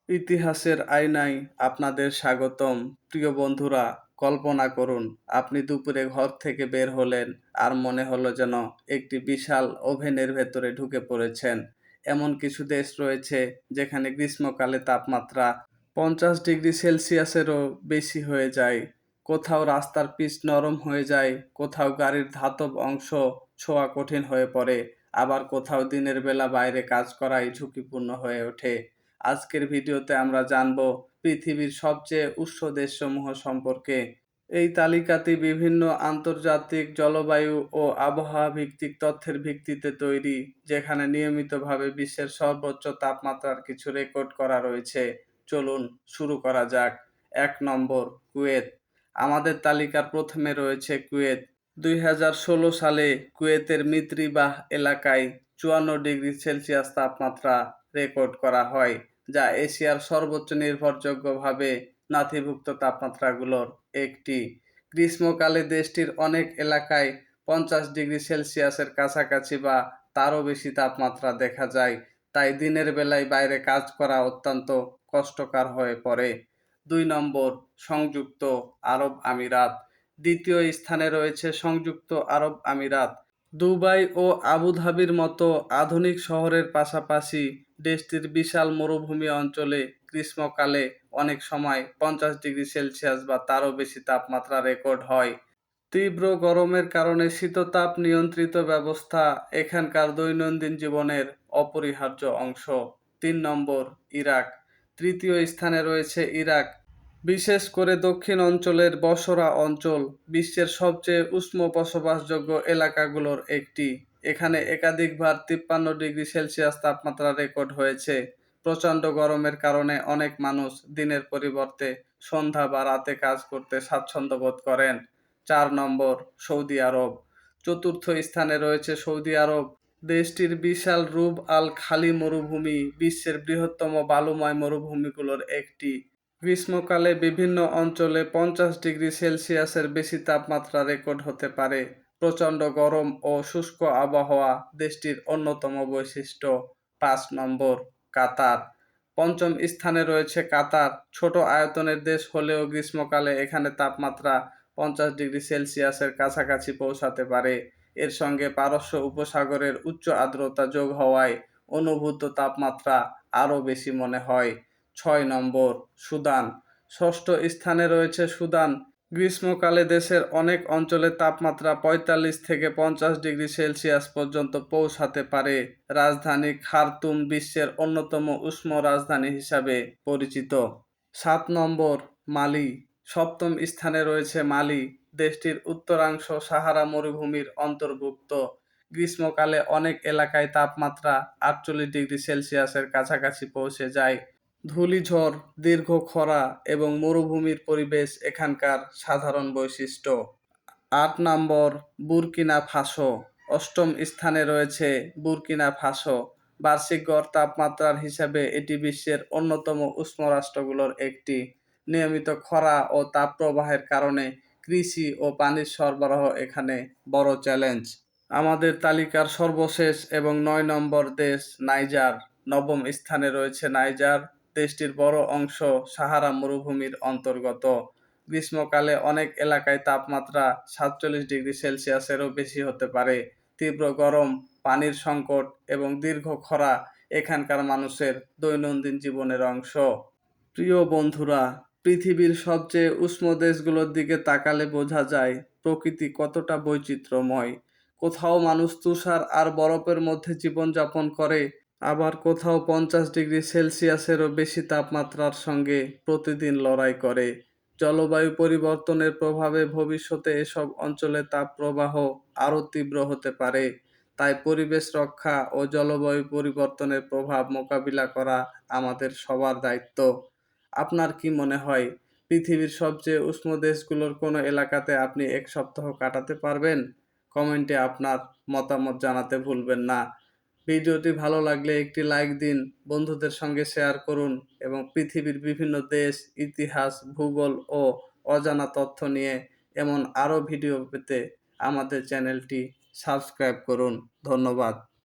ইতিহাসের আয়নায় আপনাদের স্বাগতম। প্রিয় বন্ধুরা, কল্পনা করুন আপনি দুপুরে ঘর থেকে বের হলেন আর মনে হলো যেন একটি বিশাল ওভেনের ভেতরে ঢুকে পড়েছেন। এমন কিছু দেশ রয়েছে যেখানে গ্রীষ্মকালে তাপমাত্রা 50 ডিগ্রি সেলসিয়াসেরও বেশি হয়ে যায়। কোথাও রাস্তার পিচ নরম হয়ে যায়, কোথাও গাড়ির ধাতব অংশ ছোঁয়া কঠিন হয়ে পড়ে, আবার কোথাও দিনের বেলা বাইরে কাজ করাই ঝুঁকিপূর্ণ হয়ে ওঠে। আজকের ভিডিওতে আমরা জানব পৃথিবীর সবচেয়ে উষ্ণ দেশসমূহ সম্পর্কে। এই তালিকাটি বিভিন্ন আন্তর্জাতিক জলবায়ু ও আবহাওয়া ভিত্তিক তথ্যের ভিত্তিতে তৈরি, যেখানে নিয়মিতভাবে বিশ্বের সর্বোচ্চ তাপমাত্রার কিছু রেকর্ড করা রয়েছে। চলুন শুরু করা যাক। ১ নম্বর, কুয়েত। আমাদের তালিকার প্রথমে রয়েছে কুয়েত। ২০১৬ সালে কুয়েতের মিত্রিবাহ এলাকায় ৫৪ ডিগ্রি সেলসিয়াস তাপমাত্রা রেকর্ড করা হয়, যা এশিয়ার সর্বোচ্চ নির্ভরযোগ্যভাবে নথিভুক্ত তাপমাত্রাগুলোর একটি। গ্রীষ্মকালে দেশটির অনেক এলাকায় ৫০ ডিগ্রি সেলসিয়াসের কাছাকাছি বা তারও বেশি তাপমাত্রা দেখা যায়, তাই দিনের বেলায় বাইরে কাজ করা অত্যন্ত কষ্টকর হয়ে পড়ে। ২ নম্বর, সংযুক্ত আরব আমিরাত। দ্বিতীয় স্থানে রয়েছে সংযুক্ত আরব আমিরাত। দুবাই ও আবুধাবির মতো আধুনিক শহরের পাশাপাশি দেশটির বিশাল মরুভূমি অঞ্চলে গ্রীষ্মকালে অনেক সময় ৫০ ডিগ্রি সেলসিয়াস বা তারও বেশি তাপমাত্রা রেকর্ড হয়। তীব্র গরমের কারণে শীততাপ নিয়ন্ত্রিত ব্যবস্থা এখানকার দৈনন্দিন জীবনের অপরিহার্য অংশ। ৩ নম্বর, ইরাক। তৃতীয় স্থানে রয়েছে ইরাক। বিশেষ করে দক্ষিণ অঞ্চলের বসরা অঞ্চল বিশ্বের সবচেয়ে উষ্ণ বসবাসযোগ্য এলাকাগুলোর একটি। এখানে একাধিকবার ৫৩ ডিগ্রি সেলসিয়াস তাপমাত্রা রেকর্ড হয়েছে। প্রচণ্ড গরমের কারণে অনেক মানুষ দিনের পরিবর্তে সন্ধ্যা বা রাতে কাজ করতে স্বাচ্ছন্দ্য বোধ করেন। ৪ নম্বর, সৌদি আরব। চতুর্থ স্থানে রয়েছে সৌদি আরব। দেশটির বিশাল রুব আল খালি মরুভূমি বিশ্বের বৃহত্তম বালুময় মরুভূমিগুলোর একটি। গ্রীষ্মকালে বিভিন্ন অঞ্চলে ৫০ ডিগ্রি সেলসিয়াসের বেশি তাপমাত্রা রেকর্ড হতে পারে। প্রচণ্ড গরম ও শুষ্ক আবহাওয়া দেশটির অন্যতম বৈশিষ্ট্য। ৫ নম্বর, কাতার। পঞ্চম স্থানে রয়েছে কাতার। ছোট আয়তনের দেশ হলেও গ্রীষ্মকালে এখানে তাপমাত্রা ৫০ ডিগ্রি সেলসিয়াসের কাছাকাছি পৌঁছাতে পারে। এর সঙ্গে পারস্য উপসাগরের উচ্চ আর্দ্রতা যোগ হওয়ায় অনুভূত তাপমাত্রা আরও বেশি মনে হয়। ৬ নম্বর, সুদান। ষষ্ঠ স্থানে রয়েছে সুদান। গ্রীষ্মকালে দেশের অনেক অঞ্চলে তাপমাত্রা ৪৫ থেকে ৫০ ডিগ্রি সেলসিয়াস পর্যন্ত পৌঁছাতে পারে। রাজধানী খার্তুম বিশ্বের অন্যতম উষ্ণ রাজধানী হিসাবে পরিচিত। ৭ নম্বর, মালি। সপ্তম স্থানে রয়েছে মালি। দেশটির উত্তরাংশ সাহারা মরুভূমির অন্তর্ভুক্ত। গ্রীষ্মকালে অনেক এলাকায় তাপমাত্রা ৪৮ ডিগ্রি সেলসিয়াসের কাছাকাছি পৌঁছে যায়। ধূলিঝড়, দীর্ঘ খরা এবং মরুভূমির পরিবেশ এখানকার সাধারণ বৈশিষ্ট্য। ৮ নম্বর, বুরকিনা ফাসো। অষ্টম স্থানে রয়েছে বুরকিনা ফাসো। বার্ষিক গড় তাপমাত্রার হিসাবে এটি বিশ্বের অন্যতম উষ্ণ রাষ্ট্রগুলোর একটি। নিয়মিত খরা ও তাপপ্রবাহের কারণে কৃষি ও পানির সরবরাহ এখানে বড় চ্যালেঞ্জ। আমাদের তালিকার সর্বশেষ এবং ৯ নম্বর দেশ, নাইজার। নবম স্থানে রয়েছে নাইজার। দেশটির বড় অংশ সাহারা মরুভূমির অন্তর্গত। গ্রীষ্মকালে অনেক এলাকায় তাপমাত্রা ৪৭ ডিগ্রি সেলসিয়াসেরও বেশি হতে পারে। তীব্র গরম, পানির সংকট এবং দীর্ঘ খরা এখানকার মানুষের দৈনন্দিন জীবনের অংশ। প্রিয় বন্ধুরা, পৃথিবীর সবচেয়ে উষ্ণ দেশগুলোর দিকে তাকালে বোঝা যায় প্রকৃতি কতটা বৈচিত্র্যময়। কোথাও মানুষ তুষার আর বরফের মধ্যে জীবনযাপন করে, আবার কোথাও ৫০ ডিগ্রি সেলসিয়াসেরও বেশি তাপমাত্রার সঙ্গে প্রতিদিন লড়াই করে। জলবায়ু পরিবর্তনের প্রভাবে ভবিষ্যতে এসব অঞ্চলে তাপপ্রবাহ আরও তীব্র হতে পারে। তাই পরিবেশ রক্ষা ও জলবায়ু পরিবর্তনের প্রভাব মোকাবিলা করা আমাদের সবার দায়িত্ব। আপনার কি মনে হয়, পৃথিবীর সবচেয়ে উষ্ণ দেশগুলোর কোনো এলাকাতে আপনি ১ সপ্তাহ কাটাতে পারবেন? কমেন্টে আপনার মতামত জানাতে ভুলবেন না। ভিডিওটি ভালো লাগলে একটি লাইক দিন, বন্ধুদের সঙ্গে শেয়ার করুন এবং পৃথিবীর বিভিন্ন দেশ, ইতিহাস, ভূগোল ও অজানা তথ্য নিয়ে এমন আরও ভিডিও পেতে আমাদের চ্যানেলটি সাবস্ক্রাইব করুন। ধন্যবাদ।